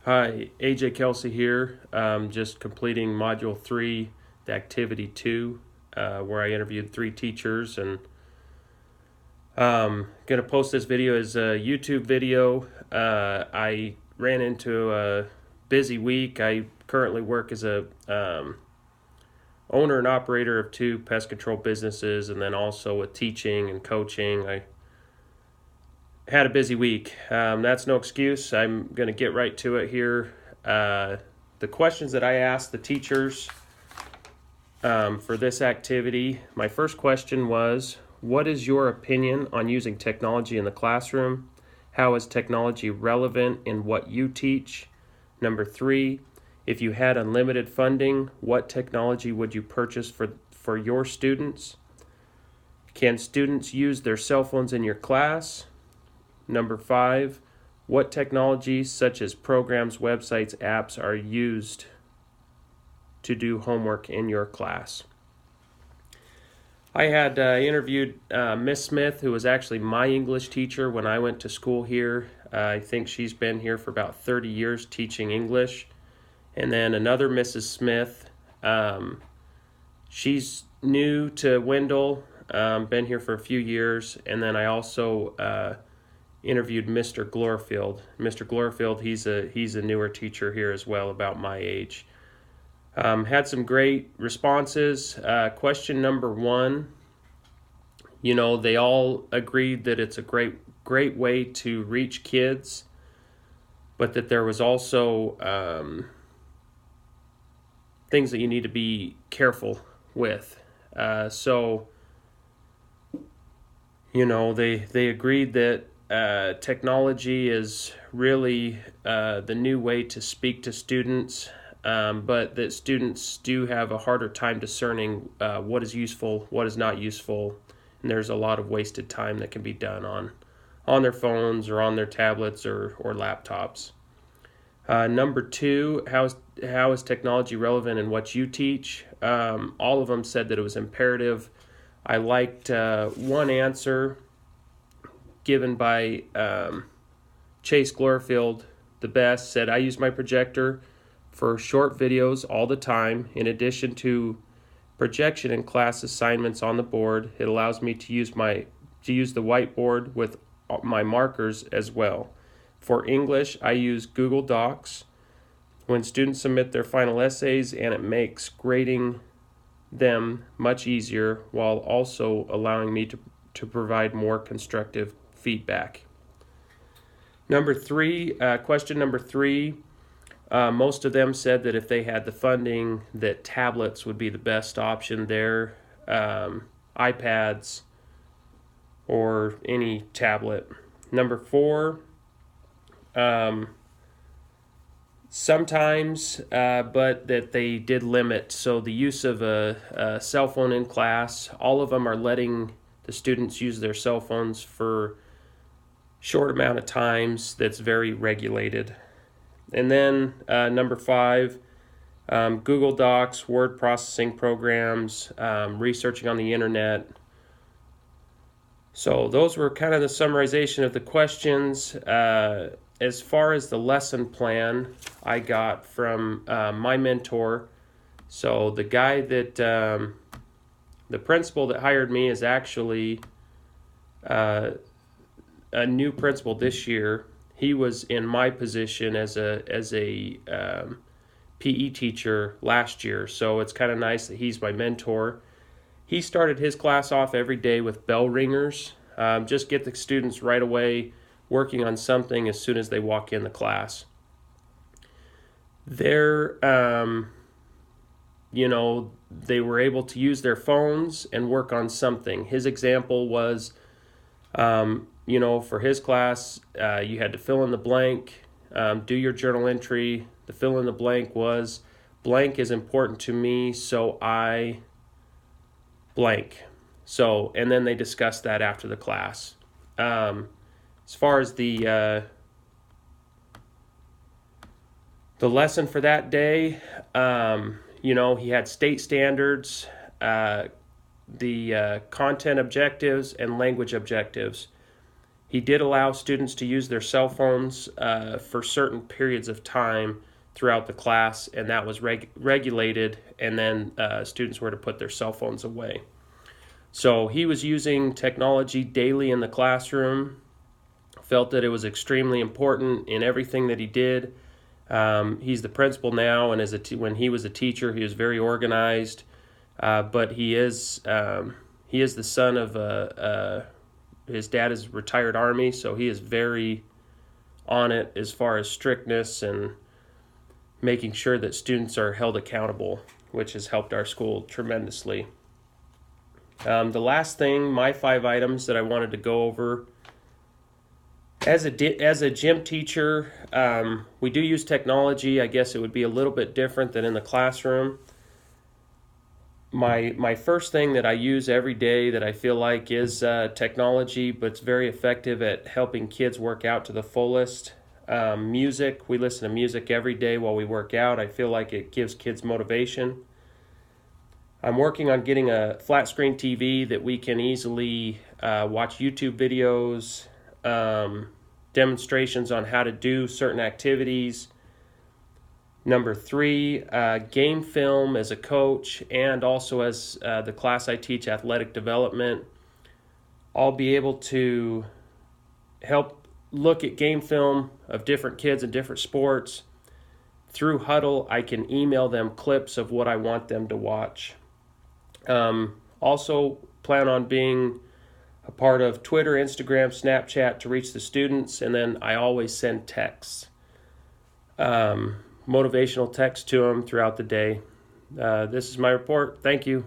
Hi, AJ Kelsey here. Just completing Module 3, the Activity 2, where I interviewed 3 teachers. And going to post this video as a YouTube video. I ran into a busy week. I currently work as a owner and operator of 2 pest control businesses, and then also with teaching and coaching. I had a busy week. That's no excuse. I'm going to get right to it here. The questions that I asked the teachers for this activity, my first question was, what is your opinion on using technology in the classroom? How is technology relevant in what you teach? Number 3, if you had unlimited funding, what technology would you purchase for your students? Can students use their cell phones in your class? Number 5, what technologies such as programs, websites, apps are used to do homework in your class? I had interviewed Miss Smith, who was actually my English teacher when I went to school here. I think she's been here for about 30 years teaching English. And then another Mrs. Smith, she's new to Wendell, been here for a few years. And then I also interviewed Mr. Glorfield. Mr. Glorfield, he's a newer teacher here as well, about my age. Had some great responses. Question number 1, they all agreed that it's a great way to reach kids, but that there was also things that you need to be careful with. So they agreed that technology is really the new way to speak to students, but that students do have a harder time discerning what is useful, what is not useful, and there's a lot of wasted time that can be done on their phones or on their tablets or laptops. Number 2, how is technology relevant in what you teach? All of them said that it was imperative. I liked one answer given by Chase Glorfield the best. Said, I use my projector for short videos all the time. In addition to projection in class assignments on the board, it allows me to use the whiteboard with my markers as well. For English, I use Google Docs when students submit their final essays, and it makes grading them much easier while also allowing me to provide more constructive feedback. Question number 3, most of them said that if they had the funding, that tablets would be the best option there, iPads or any tablet. Number 4, sometimes, but that they did limit. So the use of a cell phone in class, all of them are letting the students use their cell phones for short amount of times that's very regulated. And then number 5, Google Docs, word processing programs, researching on the internet. So those were kind of the summarization of the questions. As far as the lesson plan I got from my mentor, so the guy that, the principal that hired me is actually a new principal this year. He was in my position as a PE teacher last year, so it's kind of nice that he's my mentor. He started his class off every day with bell ringers. Just get the students right away working on something as soon as they walk in the class. They were able to use their phones and work on something. His example was, for his class, you had to fill in the blank, do your journal entry. The fill in the blank was, blank is important to me, so I blank. So, and then they discussed that after the class. As far as the lesson for that day, he had state standards, the content objectives, and language objectives. He did allow students to use their cell phones for certain periods of time throughout the class, and that was regulated, and then students were to put their cell phones away. So he was using technology daily in the classroom, felt that it was extremely important in everything that he did. He's the principal now, and when he was a teacher, he was very organized. But he is the son of his dad is retired Army, so he is very on it as far as strictness and making sure that students are held accountable, which has helped our school tremendously. The last thing, my 5 items that I wanted to go over. As a gym teacher, we do use technology. I guess it would be a little bit different than in the classroom. My first thing that I use every day that I feel like is technology, but it's very effective at helping kids work out to the fullest. Music. We listen to music every day while we work out. I feel like it gives kids motivation. I'm working on getting a flat screen TV that we can easily watch YouTube videos, demonstrations on how to do certain activities. Number 3, game film as a coach and also as the class I teach, athletic development. I'll be able to help look at game film of different kids in different sports. Through Huddle, I can email them clips of what I want them to watch. Also plan on being a part of Twitter, Instagram, Snapchat to reach the students, and then I always send texts, motivational texts to them throughout the day. This is my report. Thank you.